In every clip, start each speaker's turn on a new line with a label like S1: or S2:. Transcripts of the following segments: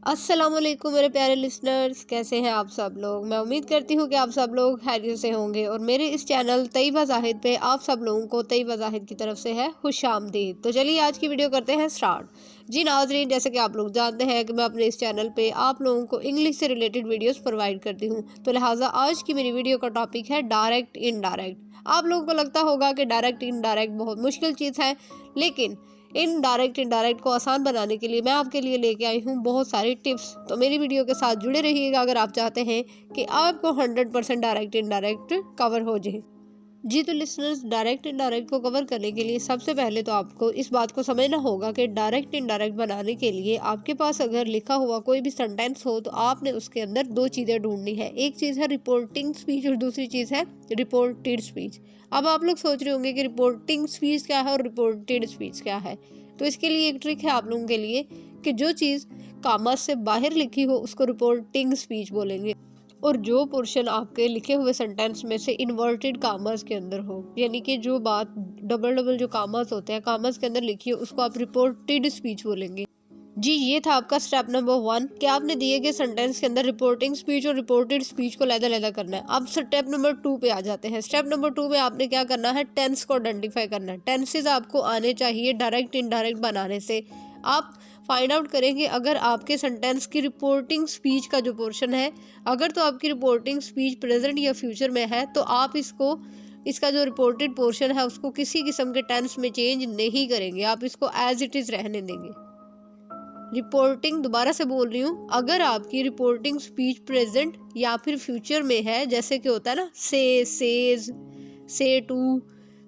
S1: अस्सलाम वालेकुम मेरे प्यारे लिसनर्स, कैसे हैं आप सब लोग। मैं उम्मीद करती हूँ कि आप सब लोग खैरियत से होंगे और मेरे इस चैनल तैयबा जाहिद पे आप सब लोगों को तैयबा जाहिद की तरफ से है खुशामदीद। तो चलिए आज की वीडियो करते हैं स्टार्ट। जी नाज़रीन, जैसे कि आप लोग जानते हैं कि मैं अपने इस चैनल पे आप लोगों को इंग्लिश से रिलेटेड वीडियोस प्रोवाइड करती हूँ, तो लिहाजा आज की मेरी वीडियो का टॉपिक है डायरेक्ट इनडायरेक्ट। आप लोगों को लगता होगा कि डायरेक्ट इनडायरेक्ट बहुत मुश्किल चीज़ है, लेकिन इनडायरेक्ट को आसान बनाने के लिए मैं आपके लिए लेके आई हूँ बहुत सारी टिप्स। तो मेरी वीडियो के साथ जुड़े रहिएगा अगर आप चाहते हैं कि आपको 100% डायरेक्ट इनडायरेक्ट कवर हो जाए। जी तो लिसनर्स, डायरेक्ट इनडायरेक्ट को कवर करने के लिए सबसे पहले तो आपको इस बात को समझना होगा कि डायरेक्ट इनडायरेक्ट बनाने के लिए आपके पास अगर लिखा हुआ कोई भी सेंटेंस हो तो आपने उसके अंदर दो चीज़ें ढूंढनी है। एक चीज़ है रिपोर्टिंग स्पीच और दूसरी चीज़ है रिपोर्टेड स्पीच। अब आप लोग सोच रहे होंगे कि रिपोर्टिंग स्पीच क्या है और रिपोर्टेड स्पीच क्या है। तो इसके लिए एक ट्रिक है आप लोगों के लिए कि जो चीज़ कामा से बाहर लिखी हो उसको रिपोर्टिंग स्पीच बोलेंगे, और जो पोर्शन आपके लिखे हुए सेंटेंस में से इन्वर्टेड कामर्स के अंदर हो, यानी कि जो बात डबल जो कामर्स होते हैं कामर्स के अंदर लिखी हो, उसको आप रिपोर्टेड स्पीच बोलेंगे। जी ये था आपका स्टेप नंबर 1 कि आपने दिए गए सेंटेंस के अंदर रिपोर्टिंग स्पीच और रिपोर्टेड स्पीच को लहदा करना है। अब स्टेप नंबर 2 पे आ जाते हैं। स्टेप नंबर 2 में आपने क्या करना है, टेंस को आइडेंटिफाई करना है। टेंसेज आपको आने चाहिए डायरेक्ट इनडायरेक्ट बनाने से। आप फाइंड आउट करेंगे अगर आपके सेंटेंस की रिपोर्टिंग स्पीच का जो पोर्शन है, अगर तो आपकी रिपोर्टिंग स्पीच प्रेजेंट या फ्यूचर में है तो आप इसका जो रिपोर्टेड पोर्शन है उसको किसी किस्म के टेंस में चेंज नहीं करेंगे, आप इसको एज इट इज़ रहने देंगे। रिपोर्टिंग, दोबारा से बोल रही हूँ, अगर आपकी रिपोर्टिंग स्पीच प्रेजेंट या फिर फ्यूचर में है, जैसे कि होता है ना से, सेज, से टू,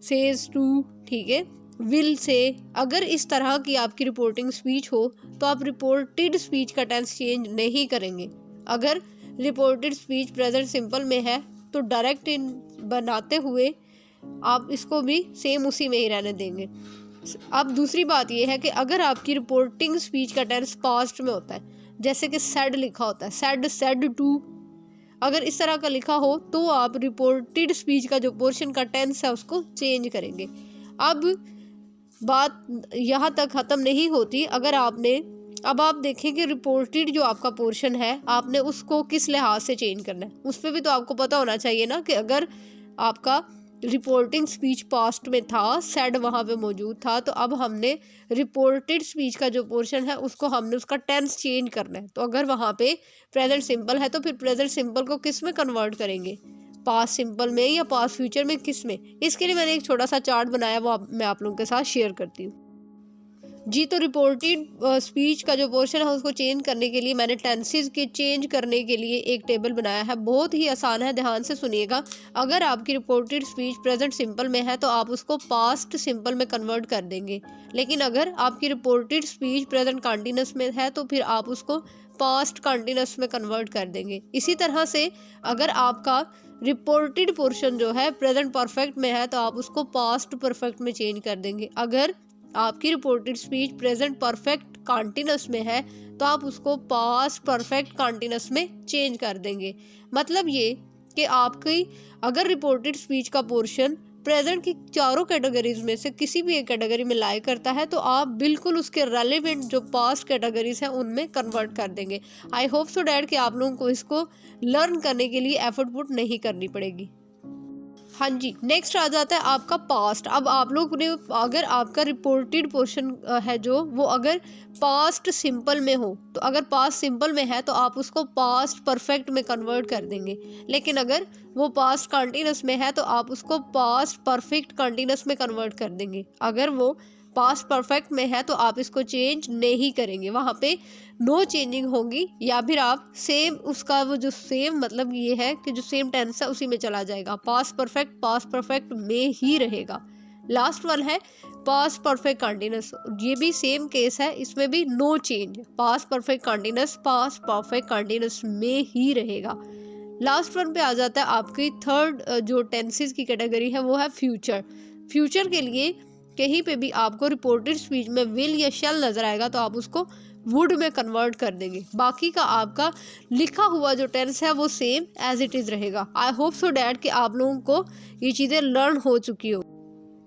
S1: सेज टू, ठीक है, विल से, अगर इस तरह की आपकी रिपोर्टिंग स्पीच हो तो आप रिपोर्टेड स्पीच का टेंस चेंज नहीं करेंगे। अगर रिपोर्टेड स्पीच प्रेजेंट सिंपल में है तो डायरेक्ट इन बनाते हुए आप इसको भी सेम उसी में ही रहने देंगे। अब दूसरी बात यह है कि अगर आपकी रिपोर्टिंग स्पीच का टेंस पास्ट में होता है, जैसे कि सेड लिखा होता है, सेड, सेड टू, अगर इस तरह का लिखा हो तो आप रिपोर्टेड स्पीच का जो पोर्शन का टेंस है उसको चेंज करेंगे। अब बात यहाँ तक ख़त्म नहीं होती। अब आप देखें कि रिपोर्टेड जो आपका पोर्शन है आपने उसको किस लिहाज से चेंज करना है, उस पर भी तो आपको पता होना चाहिए ना कि अगर आपका रिपोर्टिंग स्पीच पास्ट में था, सेड वहाँ पे मौजूद था, तो अब हमने रिपोर्टेड स्पीच का जो पोर्शन है उसको हमने उसका टेंस चेंज करना है। तो अगर वहाँ पे प्रेजेंट सिंपल है तो फिर प्रेजेंट सिंपल को किस में कन्वर्ट करेंगे, पास्ट सिंपल में या पास्ट फ्यूचर में, किस में। इसके लिए मैंने एक छोटा सा चार्ट बनाया, वो मैं आप लोगों के साथ शेयर करती हूँ। जी तो रिपोर्टेड स्पीच का जो पोर्शन है उसको चेंज करने के लिए मैंने टेंसेस के चेंज करने के लिए एक टेबल बनाया है, बहुत ही आसान है, ध्यान से सुनिएगा। अगर आपकी रिपोर्टेड स्पीच प्रेजेंट सिंपल में है तो आप उसको पास्ट सिंपल में कन्वर्ट कर देंगे, लेकिन अगर आपकी रिपोर्टेड स्पीच प्रेजेंट कंटिन्यूअस में है तो फिर आप उसको पास्ट कंटिन्यूअस में कन्वर्ट कर देंगे। इसी तरह से अगर आपका रिपोर्टेड पोर्शन जो है प्रेजेंट परफेक्ट में है तो आप उसको पास्ट परफेक्ट में चेंज कर देंगे। अगर आपकी reported speech present perfect continuous में है तो आप उसको पास्ट परफेक्ट कंटिन्यूअस में चेंज कर देंगे। मतलब ये कि आपकी अगर रिपोर्टेड स्पीच का पोर्शन प्रेजेंट की चारों कैटेगरीज में से किसी भी एक कैटेगरी में लाई करता है तो आप बिल्कुल उसके रेलेवेंट जो पास्ट कैटेगरीज हैं उनमें कन्वर्ट कर देंगे। आई होप सो डैड कि आप लोगों को इसको लर्न करने के लिए एफर्ट पुट नहीं करनी पड़ेगी। हाँ जी, नेक्स्ट आ जाता है आपका पास्ट। अब आप लोग ने अगर आपका रिपोर्टेड पोर्शन है जो वो अगर पास्ट सिंपल में हो, तो अगर पास्ट सिंपल में है तो आप उसको पास्ट परफेक्ट में कन्वर्ट कर देंगे, लेकिन अगर वो पास्ट कंटिन्यूअस में है तो आप उसको पास्ट परफेक्ट कंटिन्यूअस में कन्वर्ट कर देंगे। अगर वो पास्ट परफेक्ट में है तो आप इसको चेंज नहीं करेंगे, वहाँ पे नो चेंजिंग होगी, या फिर आप सेम उसका वो जो सेम मतलब ये है कि जो सेम टेंस है उसी में चला जाएगा, पास्ट परफेक्ट में ही रहेगा। लास्ट वन है पास्ट परफेक्ट कंटिन्यूअस, ये भी सेम केस है, इसमें भी no change, past perfect continuous में ही रहेगा। लास्ट वन पे आ जाता है आपकी थर्ड जो टेंसेस की कैटेगरी है वो है फ्यूचर। फ्यूचर के लिए कहीं पे भी आपको रिपोर्टेड स्पीच में विल या शैल नजर आएगा तो आप उसको वुड में कन्वर्ट कर देंगे। बाकी का आपका लिखा हुआ जो टेंस है वो सेम एज इट इज़ रहेगा। आई होप सो डैट कि आप लोगों को ये चीज़ें लर्न हो चुकी हो।